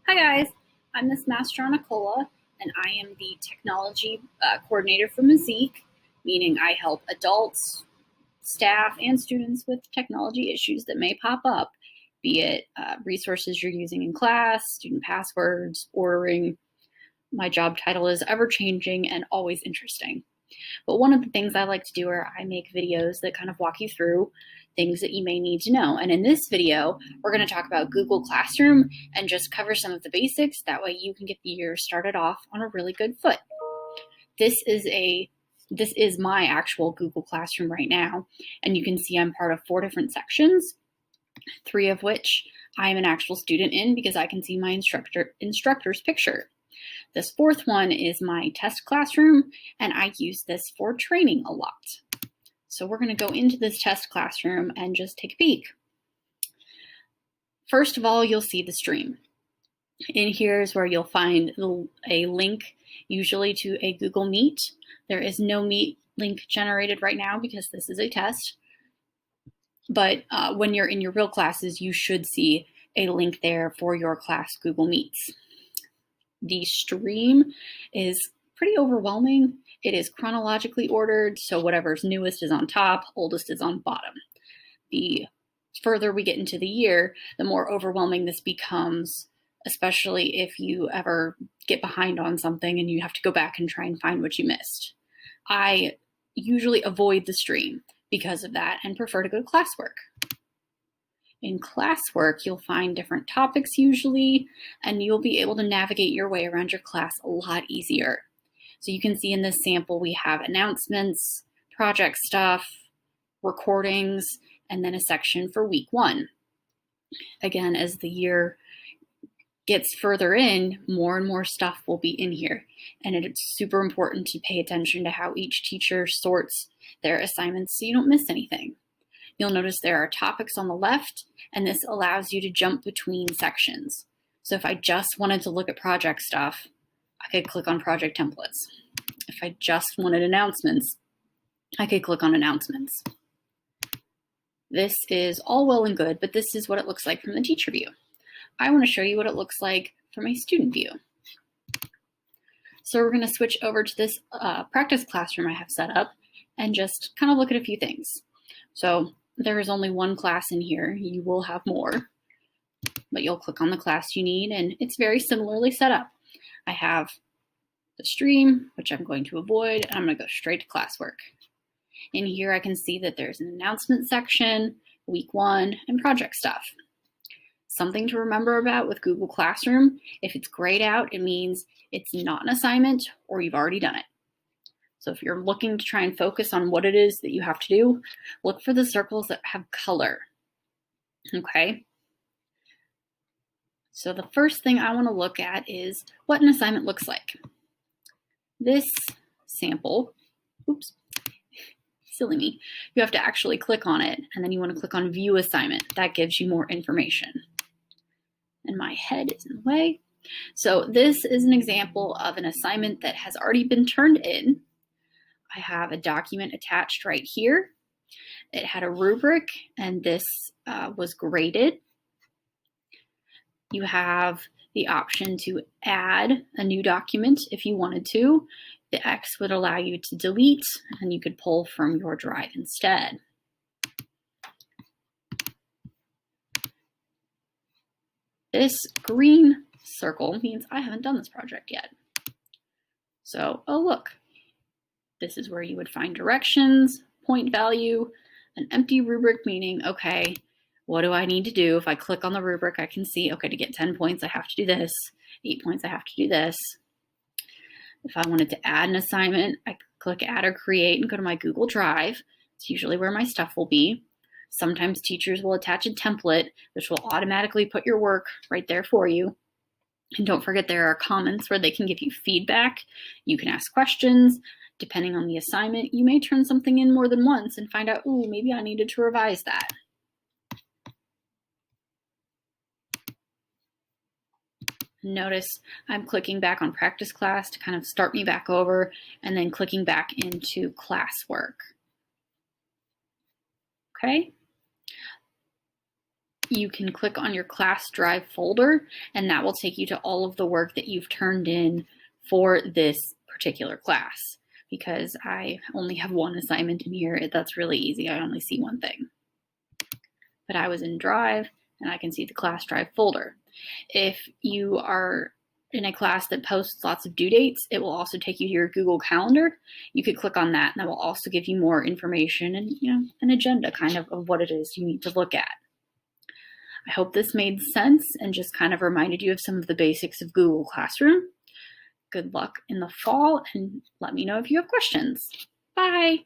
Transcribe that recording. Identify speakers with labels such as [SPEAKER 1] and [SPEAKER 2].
[SPEAKER 1] Hi guys, I'm Miss Master Nicola, and I am the technology coordinator for Mazik, meaning I help adults, staff, and students with technology issues that may pop up, be it resources you're using in class, student passwords, ordering. My job title is ever changing and always interesting. But one of the things I like to do are I make videos that kind of walk you through things that you may need to know. And in this video, we're going to talk about Google Classroom and just cover some of the basics. That way you can get the year started off on a really good foot. This is my actual Google Classroom right now. And you can see I'm part of 4 different sections, 3 of which I am an actual student in because I can see my instructor's picture. This 4th one is my test classroom, and I use this for training a lot. So we're going to go into this test classroom and just take a peek. First of all, you'll see the stream. In here is where you'll find a link, usually to a Google Meet. There is no Meet link generated right now because this is a test. But when you're in your real classes, you should see a link there for your class Google Meets. The stream is pretty overwhelming. It is chronologically ordered, so whatever's newest is on top, oldest is on bottom. The further we get into the year, the more overwhelming this becomes, especially if you ever get behind on something and you have to go back and try and find what you missed. I usually avoid the stream because of that and prefer to go to Classwork. In Classwork, you'll find different topics usually, and you'll be able to navigate your way around your class a lot easier. So you can see in this sample, we have announcements, project stuff, recordings, and then a section for week 1. Again, as the year gets further in, more and more stuff will be in here. And it's super important to pay attention to how each teacher sorts their assignments so you don't miss anything. You'll notice there are topics on the left, and this allows you to jump between sections. So if I just wanted to look at project stuff, I could click on project templates. If I just wanted announcements, I could click on announcements. This is all well and good, but this is what it looks like from the teacher view. I want to show you what it looks like from a student view. So we're going to switch over to this practice classroom I have set up and just kind of look at a few things. So there is only one class in here. You will have more, but you'll click on the class you need, and it's very similarly set up. I have the stream, which I'm going to avoid, and I'm going to go straight to Classwork. In here, I can see that there's an announcement section, week 1, and project stuff. Something to remember about with Google Classroom, if it's grayed out, it means it's not an assignment or you've already done it. So if you're looking to try and focus on what it is that you have to do, look for the circles that have color, okay? So the first thing I want to look at is what an assignment looks like. This sample, oops, silly me, you have to actually click on it, and then you want to click on View Assignment. That gives you more information. And my head is in the way. So this is an example of an assignment that has already been turned in. I have a document attached right here. It had a rubric, and this was graded. You have the option to add a new document if you wanted to. The X would allow you to delete, and you could pull from your drive instead. This green circle means I haven't done this project yet. So, oh look, this is where you would find directions, point value, an empty rubric meaning, okay, what do I need to do? If I click on the rubric, I can see, okay, to get 10 points, I have to do this. 8 points, I have to do this. If I wanted to add an assignment, I click Add or Create and go to my Google Drive. It's usually where my stuff will be. Sometimes teachers will attach a template, which will automatically put your work right there for you. And don't forget there are comments where they can give you feedback. You can ask questions. Depending on the assignment, you may turn something in more than once and find out, ooh, maybe I needed to revise that. Notice I'm clicking back on practice class to kind of start me back over, and then clicking back into Classwork. Okay. you can click on your class drive folder, and that will take you to all of the work that you've turned in for this particular class. Because I only have one assignment in here, that's really easy. I only see one thing. But I was in Drive, and I can see the class drive folder. If you are in a class that posts lots of due dates, it will also take you to your Google Calendar. You could click on that, and that will also give you more information and an agenda kind of what it is you need to look at. I hope this made sense and just kind of reminded you of some of the basics of Google Classroom. Good luck in the fall, and let me know if you have questions. Bye.